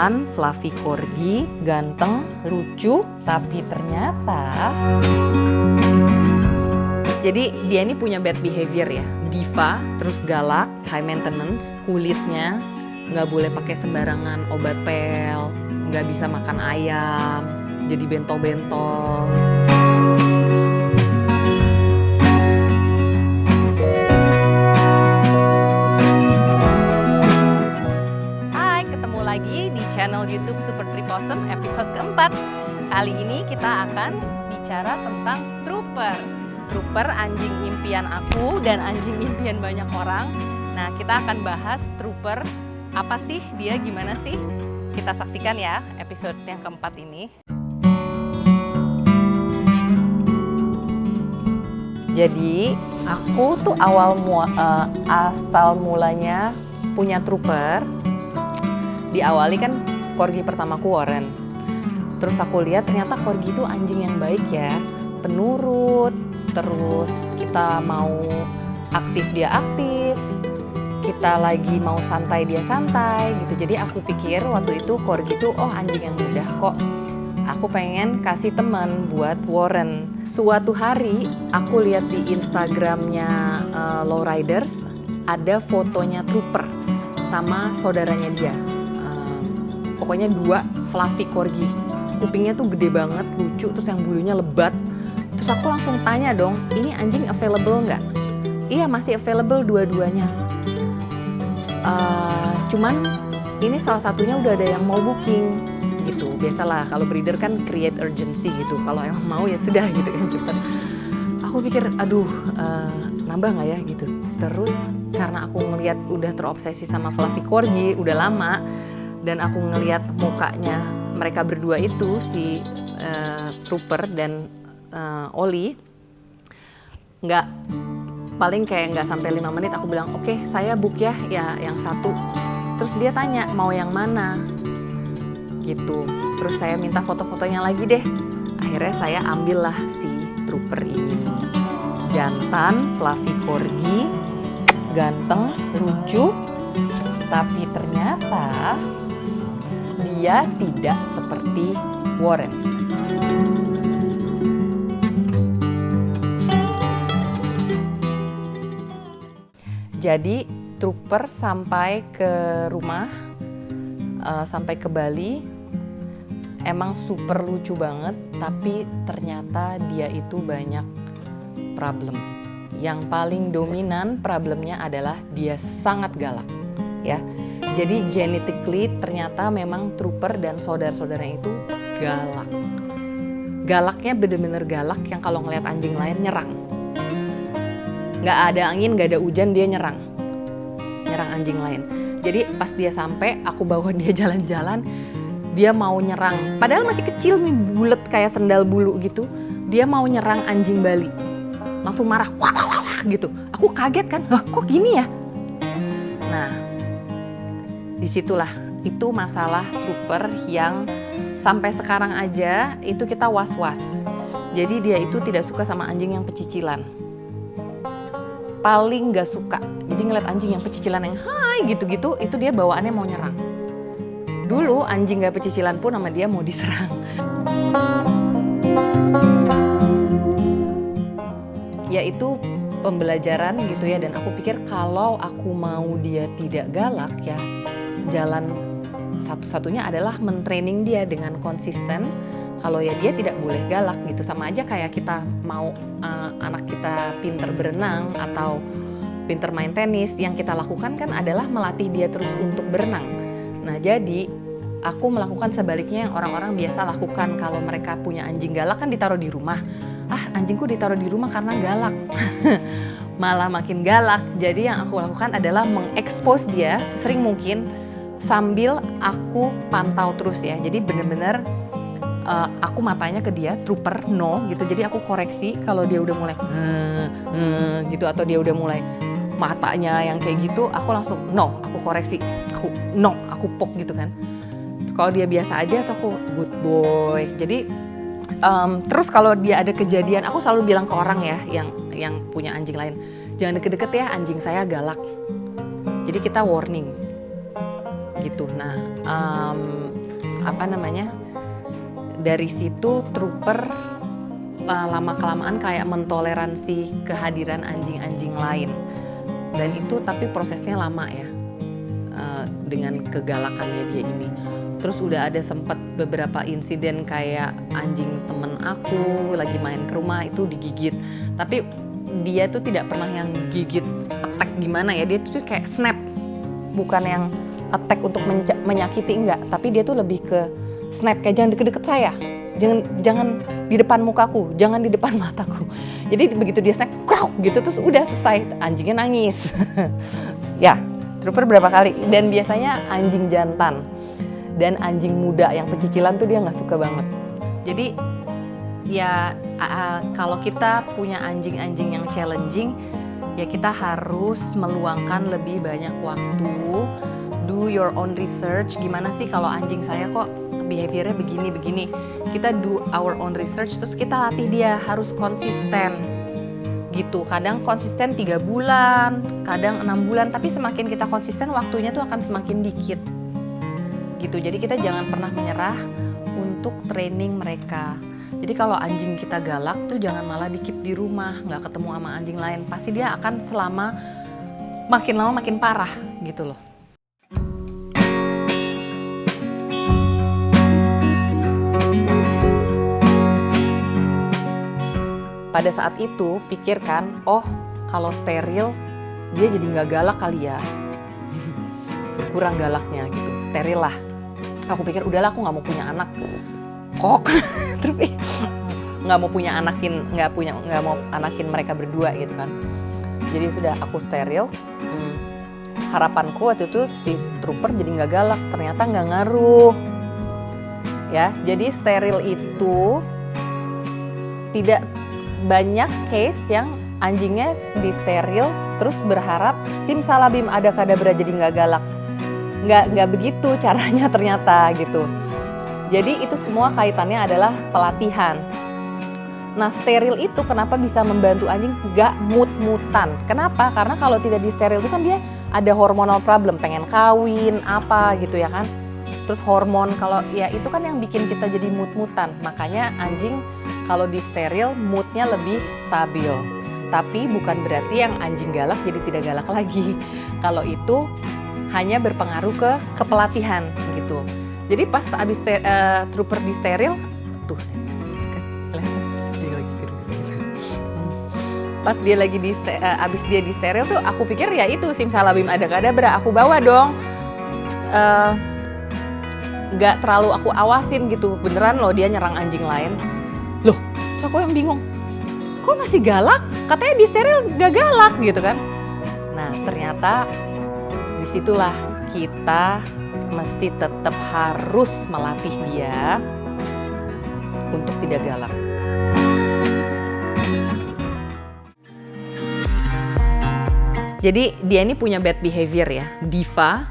Jantan, fluffy corgi, ganteng, lucu, tapi ternyata... Jadi dia ini punya bad behavior ya, diva, terus galak, high maintenance, kulitnya nggak boleh pakai sembarangan obat pel, nggak bisa makan ayam, jadi bentol-bentol. Hai, ketemu lagi di channel YouTube Super Triposem episode keempat. Kali ini kita akan bicara tentang Trooper. Trooper anjing impian aku dan anjing impian banyak orang. Nah, kita akan bahas Trooper. Apa sih dia, gimana sih? Kita saksikan ya episode yang keempat ini. Jadi, aku tuh asal mulanya punya Trooper. Diawali kan corgi pertamaku Warren. Terus aku lihat ternyata corgi itu anjing yang baik ya, penurut. Terus kita mau aktif dia aktif, kita lagi mau santai dia santai gitu. Jadi aku pikir waktu itu corgi itu anjing yang mudah kok. Aku pengen kasih teman buat Warren. Suatu hari aku lihat di Instagramnya Lowriders ada fotonya Trooper sama saudaranya dia. Pokoknya 2 fluffy corgi. Kupingnya tuh gede banget, lucu, terus yang bulunya lebat. Terus aku langsung tanya dong, ini anjing available nggak? Iya, masih available dua-duanya. Cuman ini salah satunya udah ada yang mau booking gitu. Biasalah kalau breeder kan create urgency gitu. Kalau emang mau ya sudah gitu kan, cepet. Aku pikir nambah nggak ya gitu. Terus karena aku ngelihat udah terobsesi sama fluffy corgi udah lama, dan aku ngelihat mukanya mereka berdua itu si Trooper dan Oli, paling nggak sampai 5 menit aku bilang oke, saya book ya yang satu. Terus dia tanya mau yang mana gitu. Terus saya minta foto-fotonya lagi deh. Akhirnya saya ambillah si Trooper ini. Jantan, fluffy corgi, ganteng, lucu, tapi ternyata dia tidak seperti Warren. Jadi Trooper sampai ke rumah, sampai ke Bali, emang super lucu banget, tapi ternyata dia itu banyak problem. Yang paling dominan problemnya adalah dia sangat galak, ya. Jadi genetically ternyata memang Trooper dan saudara-saudaranya itu galak. Galaknya bener-bener galak yang kalau ngeliat anjing lain nyerang. Nggak ada angin, nggak ada hujan, dia nyerang anjing lain. Jadi pas dia sampai, aku bawa dia jalan-jalan, dia mau nyerang. Padahal masih kecil nih, bulet kayak sendal bulu gitu. Dia mau nyerang anjing Bali, langsung marah, wah, wah, wah, gitu. Aku kaget kan, kok gini ya? Nah, disitulah itu masalah Trooper yang sampai sekarang aja itu kita was-was. Jadi dia itu tidak suka sama anjing yang pecicilan. Paling gak suka. Jadi ngeliat anjing yang pecicilan yang hai gitu-gitu, itu dia bawaannya mau nyerang. Dulu anjing gak pecicilan pun sama dia mau diserang. Yaitu pembelajaran gitu ya, dan aku pikir kalau aku mau dia tidak galak ya, jalan satu-satunya adalah mentraining dia dengan konsisten. Kalau ya dia tidak boleh galak gitu, sama aja kayak kita mau anak kita pinter berenang atau pinter main tenis, yang kita lakukan kan adalah melatih dia terus untuk berenang. Nah jadi aku melakukan sebaliknya yang orang-orang biasa lakukan. Kalau mereka punya anjing galak kan ditaruh di rumah. Anjingku ditaruh di rumah karena galak. Malah makin galak. Jadi yang aku lakukan adalah mengekspos dia sesering mungkin sambil aku pantau terus ya. Jadi bener-bener aku matanya ke dia, Trooper, no gitu. Jadi aku koreksi kalau dia udah mulai gitu, atau dia udah mulai matanya yang kayak gitu, aku langsung no, aku koreksi, aku pok gitu kan. Kalau dia biasa aja, aku good boy. Jadi terus kalau dia ada kejadian, aku selalu bilang ke orang ya yang punya anjing lain, jangan deket-deket ya, anjing saya galak. Jadi kita warning. gitu. Nah, apa namanya, dari situ trooper lama-kelamaan kayak mentoleransi kehadiran anjing-anjing lain. Dan itu tapi prosesnya lama ya, dengan kegalakannya dia ini. Terus udah ada sempat beberapa insiden kayak anjing temen aku lagi main ke rumah itu digigit. Tapi dia tuh tidak pernah yang gigit attack gimana ya, dia tuh kayak snap. Bukan yang attack untuk menyakiti, enggak. Tapi dia tuh lebih ke snap, kayak jangan deket-deket saya. Jangan di depan mukaku, jangan di depan mataku. Jadi begitu dia snap, krok gitu, terus udah selesai, anjingnya nangis. Ya, trooper berapa kali. Dan biasanya anjing jantan dan anjing muda yang pecicilan tuh dia nggak suka banget. Jadi ya kalau kita punya anjing-anjing yang challenging, ya kita harus meluangkan lebih banyak waktu, do your own research. Gimana sih kalau anjing saya kok behaviornya begini-begini. Kita do our own research, terus kita latih dia harus konsisten gitu. Kadang konsisten 3 bulan, kadang 6 bulan, tapi semakin kita konsisten waktunya tuh akan semakin dikit gitu. Jadi kita jangan pernah menyerah untuk training mereka. Jadi kalau anjing kita galak tuh jangan malah di-keep di rumah, nggak ketemu sama anjing lain. Pasti dia akan makin lama makin parah gitu loh. Pada saat itu pikirkan, oh kalau steril dia jadi nggak galak kali ya. Kurang galaknya gitu, steril lah. Aku pikir udahlah, aku nggak mau punya anak. Kok, terus nggak mau anakin mereka berdua gitu kan. Jadi sudah aku steril. Harapanku waktu itu si trooper jadi nggak galak, ternyata nggak ngaruh. Ya, jadi steril itu tidak banyak case yang anjingnya di steril terus berharap simsalabim ada kadabra jadi nggak galak. Nggak begitu caranya ternyata gitu. Jadi itu semua kaitannya adalah pelatihan. Nah, steril itu kenapa bisa membantu anjing nggak mut-mutan? Kenapa? Karena kalau tidak di steril itu kan dia ada hormonal problem, pengen kawin apa gitu ya kan. Terus hormon, kalau ya itu kan yang bikin kita jadi mut-mutan. Makanya anjing kalau di steril moodnya lebih stabil. Tapi bukan berarti yang anjing galak jadi tidak galak lagi. Kalau itu hanya berpengaruh ke pelatihan gitu. Jadi pas abis trooper di steril, tuh dia lagi pas dia lagi abis dia di steril tuh aku pikir ya itu simsalabim ada kadabra, aku bawa dong. Nggak terlalu aku awasin gitu, beneran loh dia nyerang anjing lain. Loh, terus aku yang bingung, kok masih galak? Katanya di steril gak galak gitu kan. Nah ternyata disitulah kita mesti tetap harus melatih dia untuk tidak galak. Jadi dia ini punya bad behavior ya, diva,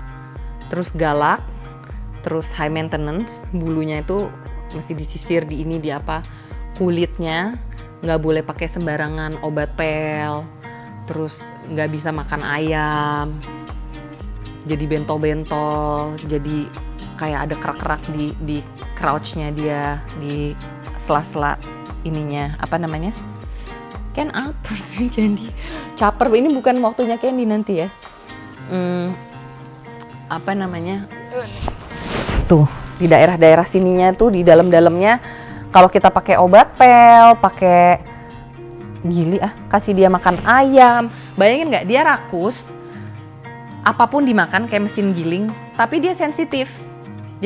terus galak, terus high maintenance, bulunya itu mesti disisir di ini di apa, kulitnya nggak boleh pakai sembarangan obat pel, terus nggak bisa makan ayam, jadi bentol-bentol, jadi kayak ada kerak-kerak di crouchnya dia, di sela-sela ininya, apa namanya? Ken apa sih Candy? Caper, ini bukan waktunya Candy nanti ya. Apa namanya? Tuh, di daerah-daerah sininya tuh, di dalam-dalamnya, kalau kita pakai obat pel, pakai gili kasih dia makan ayam. Bayangin nggak, dia rakus, apapun dimakan kayak mesin giling, tapi dia sensitif.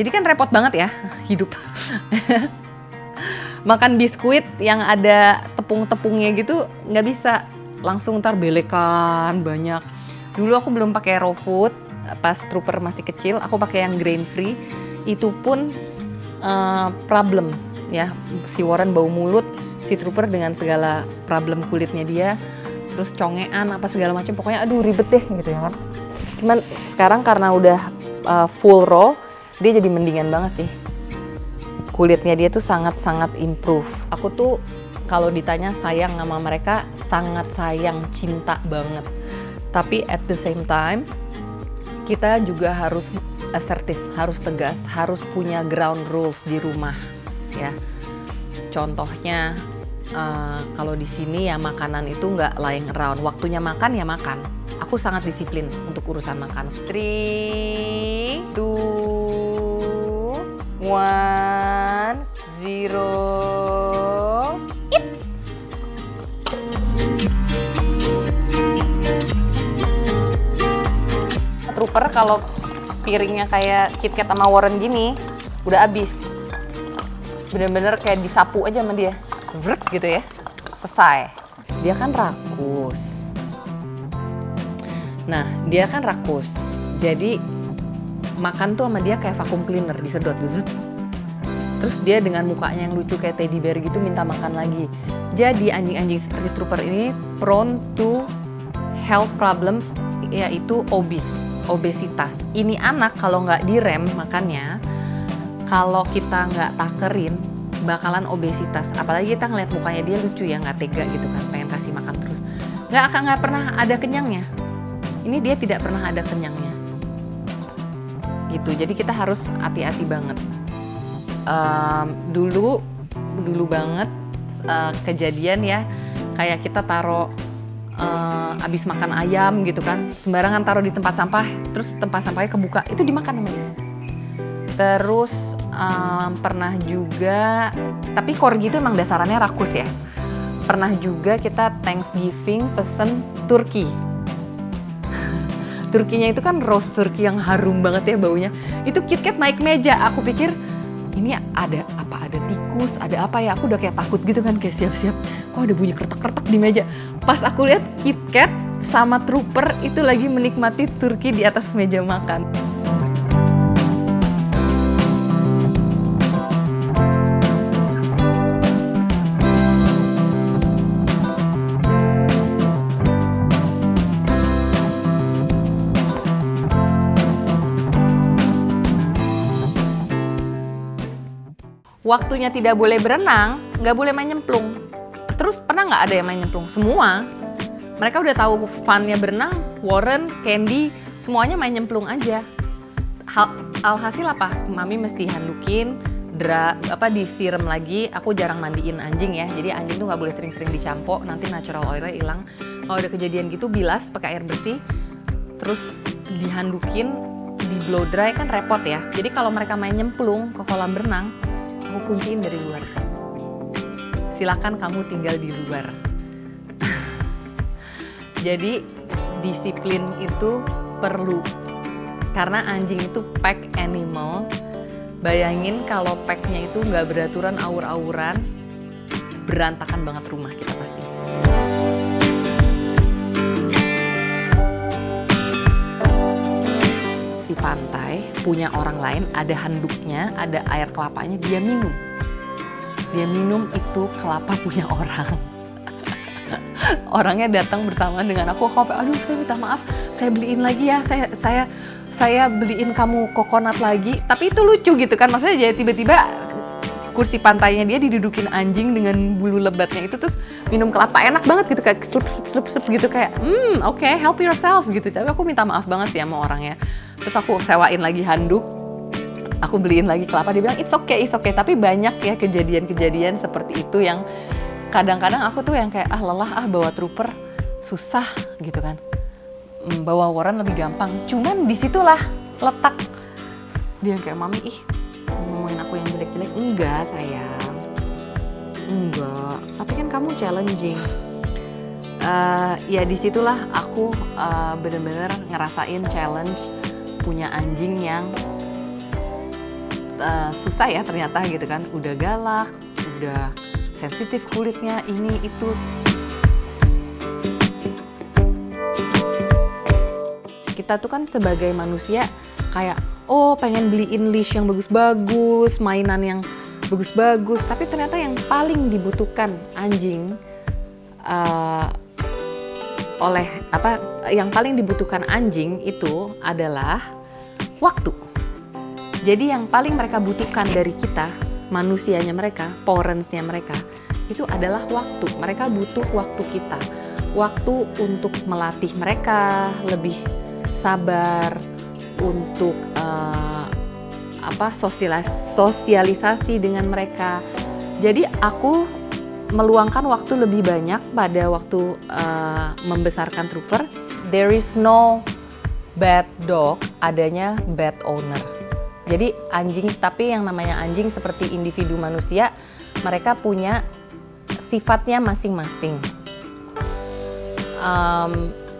Jadi kan repot banget ya hidup. Makan biskuit yang ada tepung-tepungnya gitu nggak bisa, langsung ntar belekan banyak. Dulu aku belum pakai raw food, pas trooper masih kecil, aku pakai yang grain free. Itu pun problem ya, si Warren bau mulut, si trooper dengan segala problem kulitnya dia, terus congean apa segala macam, pokoknya aduh ribet deh gitu ya kan. Cuman sekarang karena udah full raw, dia jadi mendingan banget sih. Kulitnya dia tuh sangat-sangat improve. Aku tuh kalau ditanya sayang sama mereka, sangat sayang, cinta banget. Tapi at the same time, kita juga harus assertif, harus tegas, harus punya ground rules di rumah ya. Contohnya kalau di sini ya makanan itu nggak lying around, waktunya makan ya makan. Aku sangat disiplin untuk urusan makan. 3, 2, 1, 0. Trooper kalau piringnya kayak KitKat sama Warren gini, udah habis. Bener-bener kayak disapu aja sama dia. Brrrt gitu ya, selesai. Dia kan rakus. Nah, dia kan rakus. Jadi makan tuh sama dia kayak vacuum cleaner, disedot. Zzz. Terus dia dengan mukanya yang lucu kayak teddy bear gitu minta makan lagi. Jadi anjing-anjing seperti Trooper ini prone to health problems, yaitu obesitas. Ini anak kalau nggak direm makannya, kalau kita nggak takerin, bakalan obesitas. Apalagi kita ngeliat mukanya dia lucu ya, nggak tega gitu kan, pengen kasih makan terus. Nggak pernah ada kenyangnya. Ini dia tidak pernah ada kenyangnya. Gitu, jadi kita harus hati-hati banget. Dulu banget kejadian ya, kayak kita taruh abis makan ayam gitu kan, sembarangan taruh di tempat sampah, terus tempat sampahnya kebuka, itu dimakan namanya. Terus pernah juga, tapi corgi itu emang dasarannya rakus ya. Pernah juga kita Thanksgiving pesen turki. Turkinya itu kan roast turkey yang harum banget ya baunya. Itu KitKat naik meja, aku pikir ini ada apa, ada tikus, ada apa ya, aku udah kayak takut gitu kan, kayak siap-siap, kok ada bunyi kretek-kretek di meja. Pas aku lihat KitKat sama Trooper itu lagi menikmati turki di atas meja makan. Waktunya tidak boleh berenang, nggak boleh main nyemplung. Terus pernah nggak ada yang main nyemplung? Semua. Mereka udah tahu funnya berenang, Warren, Candy, semuanya main nyemplung aja. Alhasil apa? Mami mesti handukin, disiram lagi. Aku jarang mandiin anjing ya, jadi anjing tuh nggak boleh sering-sering dicampok, nanti natural oilnya hilang. Kalau ada kejadian gitu, bilas pakai air bersih, terus dihandukin, di blow dry kan repot ya. Jadi kalau mereka main nyemplung ke kolam berenang, aku kunciin dari luar. Silakan kamu tinggal di luar. Jadi disiplin itu perlu. Karena anjing itu pack animal. Bayangin kalau packnya itu nggak beraturan, aur-auran, berantakan banget rumah kita pasti. Si pantai punya orang lain, ada handuknya, ada air kelapanya, dia minum. Dia minum itu kelapa punya orang. Orangnya datang bersamaan dengan aku aduh saya minta maaf, saya beliin lagi ya, saya beliin kamu kokonat lagi. Tapi itu lucu gitu kan, maksudnya jadi tiba-tiba kursi pantainya dia didudukin anjing dengan bulu lebatnya itu, terus minum kelapa enak banget gitu, kayak slup gitu, kayak oke, help yourself gitu. Tapi aku minta maaf banget sih sama orangnya. Terus aku sewain lagi handuk, aku beliin lagi kelapa, dia bilang it's okay. Tapi banyak ya kejadian-kejadian seperti itu yang kadang-kadang aku tuh yang kayak lelah bawa Trooper susah gitu kan. Bawa Warren lebih gampang. Cuman disitulah letak dia kayak, mami ngomongin aku yang jelek-jelek. Enggak sayang, enggak. Tapi kan kamu challenging. Ya disitulah aku bener-bener ngerasain challenge punya anjing yang susah ya ternyata gitu kan. Udah galak, udah sensitif kulitnya, ini itu. Kita tuh kan sebagai manusia kayak pengen beliin leash yang bagus-bagus, mainan yang bagus-bagus, tapi ternyata yang paling dibutuhkan anjing yang paling dibutuhkan anjing itu adalah waktu. Jadi yang paling mereka butuhkan dari kita, manusianya mereka, parents-nya mereka, itu adalah waktu. Mereka butuh waktu kita. Waktu untuk melatih mereka lebih sabar, untuk sosialisasi dengan mereka. Jadi aku meluangkan waktu lebih banyak pada waktu membesarkan Trooper. There is no bad dog, adanya bad owner. Jadi anjing, tapi yang namanya anjing seperti individu manusia, mereka punya sifatnya masing-masing.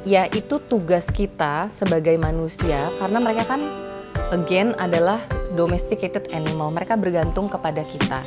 Ya itu tugas kita sebagai manusia, karena mereka kan again adalah domesticated animal, mereka bergantung kepada kita.